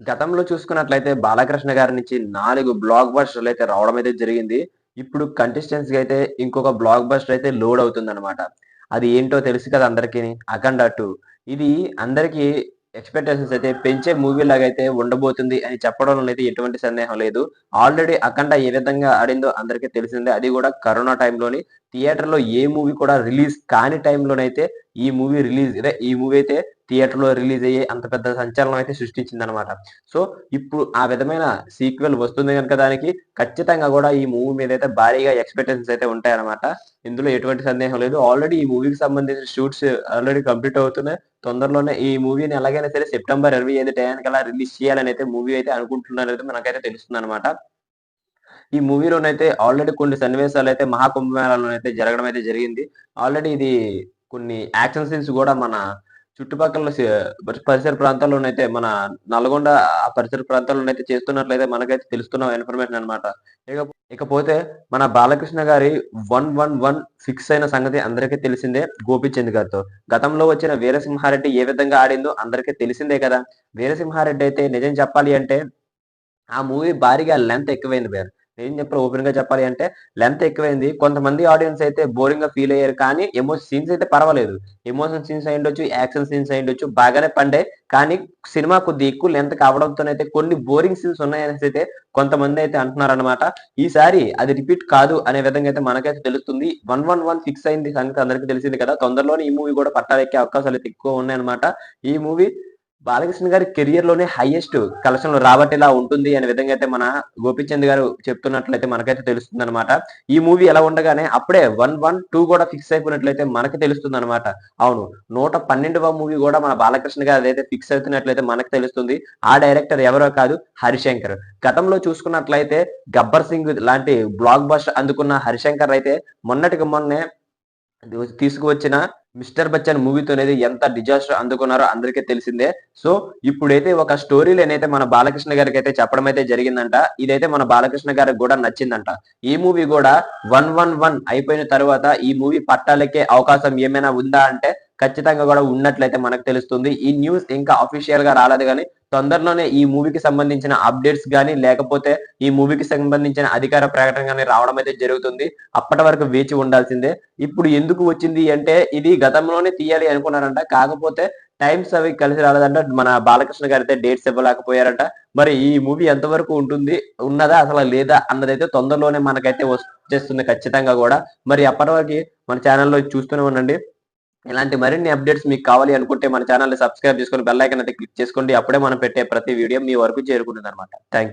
గతంలో చూసుకున్నట్లయితే 'బాలకృష్ణ' గారి నుంచి 4 బ్లాక్ బస్టర్‌లయితే రావడం అయితే జరిగింది. ఇప్పుడు కంటెస్టెంట్స్‌కి అయితే ఇంకొక బ్లాక్ బస్టర్ అయితే లోడ్ అవుతుందన్నమాట. అది ఏంటో తెలుసు కదా అందరికిని 'అఖండ 2' ఇది అందరికీ ఎక్స్‌పెక్టేషన్స్ అయితే పెంచే మూవీ లాగైతే ఉండబోతుంది అని చెప్పడంలో అయితే ఎటువంటి సందేహం లేదు. ఆల్రెడీ 'అఖండ' ఏ విధంగా ఆడిందో అందరికీ తెలిసిందే. అది కూడా కరోనా టైంలోని థియేటర్‌లో ఏ మూవీ కూడా రిలీజ్ కాని టైంలోనైతే ఈ మూవీ అయితే థియేటర్‌లో రిలీజ్ అయ్యి అంత పెద్ద సంచలనం అయితే సృష్టించిందనమాట. సో, ఇప్పుడు ఆ విధమైన సీక్వెల్ వస్తుంది గనుక దానికి ఖచ్చితంగా గూడా ఈ మూవీ మీదైతే భారీగా ఎక్స్‌పెక్టేషన్స్ అయితే ఉంటాయన్నమాట. ఇందులో ఎటువంటి సందేహం లేదు. ఆల్రెడీ ఈ మూవీకి సంబంధించిన షూట్స్ ఆల్రెడీ కంప్లీట్ అవుతున్నాయి. తొందరలోనే ఈ మూవీని ఎలాగైనా సరే సెప్టెంబర్ 25 టయానికల్లా రిలీజ్ చేయాలని అయితే మూవీ అయితే అనుకుంటున్నారయితే మనకైతే తెలుస్తుందన్నమాట. ఈ మూవీలోనైతే ఆల్రెడీ కొన్ని సన్నివేశాలైతే మహాకుంభమేళాలోనైతే జరగడం అయితే జరిగింది. ఆల్రెడీ ఇది కొన్ని యాక్షన్ సీన్స్ గూడా మన చుట్టుపక్కల పరిసర ప్రాంతాల్లోనైతే మన నల్గొండ ఆ పరిసర ప్రాంతాల్లోనైతే చేస్తున్నట్లయితే మనకైతే తెలుస్తున్న ఇన్ఫర్మేషన్ అన్నమాట. ఇకపోతే మన బాలకృష్ణ గారి 111 ఫిక్స్ అయిన సంగతి అందరికీ తెలిసిందే 'గోపీచంద్' గారితో. గతంలో వచ్చిన 'వీరసింహారెడ్డి' ఏ విధంగా ఆడిందో అందరికీ తెలిసిందే కదా! 'వీరసింహారెడ్డి' అయితే నిజం చెప్పాలి అంటే ఆ మూవీ భారీగా లెంత్ ఎక్కువైంది భయ్యా. నిజం ఓపెన్‌గా చెప్పాలి అంటే లెంత్ ఎక్కువైంది. కొంతమంది ఆడియన్స్ అయితే బోరింగ్‌గా ఫీల్ అయ్యారు. కానీ సీన్స్ అయితే పర్వాలేదు. ఎమోషన్ సీన్స్ అయ్యుండొచ్చు, యాక్షన్ సీన్స్ అయ్యుండొచ్చు బాగానే పండాయి. కానీ సినిమా కొద్దిగా ఎక్కువ లెంత్ కావడంతోనైతే కొన్ని బోరింగ్ సీన్స్ ఉన్నాయనేసైతే కొంతమందైతే అంటున్నారనమాట. ఈసారి అది రిపీట్ కాదు అనే విధంగా అయితే మనకైతే తెలుస్తుంది. 111 ఫిక్స్ అయింది సంగతి అందరికీ తెలిసింది కదా! తొందరలోనే ఈ మూవీ కూడా పట్టాలెక్కే అవకాశాలైతే ఎక్కువ ఉన్నాయన్నమాట. ఈ మూవీ బాలకృష్ణ గారి కెరియర్‌లోనే హైయెస్ట్ కలెక్షన్‌లు రాబట్టేలా ఉంటుంది అనే విధంగా అయితే మన గోపీచంద్ గారు చెప్తున్నట్లయితే మనకైతే తెలుస్తుందనమాట. ఈ మూవీ ఎలా ఉండగానే అప్పుడే 112 కూడా ఫిక్స్ అయిపోయినట్లయితే మనకి తెలుస్తుందనమాట. అవును. 112వ మూవీ కూడా మన బాలకృష్ణ గారిదైతే ఫిక్స్ అవుతున్నట్లయితే మనకు తెలుస్తుంది. ఆ డైరెక్టర్ ఎవరో కాదు హరిశంకర్. గతంలో చూసుకున్నట్లయితే 'గబ్బర్ సింగ్' లాంటి బ్లాక్ బస్టర్ అందుకున్న హరిశంకర్ అయితే మొన్నటికి మొన్నే తీసుకువచ్చిన 'మిస్టర్ బచ్చన్' మూవీతోనైతే ఎంత డిజాస్టర్ అందుకున్నారో అందరికీ తెలిసిందే. సో, ఇప్పుడైతే ఒక స్టోరీ లైన్ అయితే మన బాలకృష్ణ గారికైతే చెప్పడం అయితే జరిగిందంట. ఇదైతే మన బాలకృష్ణ గారికి గూడా నచ్చిందంట. ఈ మూవీ గూడా 111 అయిపోయిన తరువాత ఈ మూవీ పట్టాలెక్కే అవకాశం ఏమైనా ఉందా అంటే ఖచ్చితంగా గూడా ఉన్నట్లయితే మనకు తెలుస్తుంది. ఈ న్యూస్ ఇంకా అఫీషియల్‌గా రాలేదు గానీ తొందరలోనే ఈ మూవీకి సంబంధించిన అప్డేట్స్ గాని, లేకపోతే ఈ మూవీకి సంబంధించిన అధికార ప్రకటన గాని రావడం అయితే జరుగుతుంది. అప్పటి వరకు వేచి ఉండాల్సిందే. ఇప్పుడు ఎందుకు వచ్చింది అంటే ఇది గతంలోనే తీయాలి అనుకున్నారంట. కాకపోతే టైమ్స్ అవి కలిసి రాలేదంట. మన బాలకృష్ణ గారైతే డేట్స్ ఇవ్వలేకపోయారంట. మరి ఈ మూవీ ఎంతవరకు ఉంటుంది? ఉన్నదా? అసల లేదా? అన్నదైతే తొందరలోనే మనకైతే వచ్చేస్తుంది ఖచ్చితంగా గూడా. మరి అప్పటి వరకి మన ఛానెల్‌లో చూస్తూనే ఉండండి. ఇలాంటి మరిన్ని అప్డేట్స్ మీకు కావాలి అనుకుంటే మన ఛానెల్‌ని సబ్స్క్రైబ్ చేసుకొని బెల్ ఐకాన్ అయితే క్లిక్ చేసుకోండి. అప్పుడే మనం పెట్టే ప్రతి వీడియో మీ వరకు చేరుకుంటుందన్నమాట. Thank you.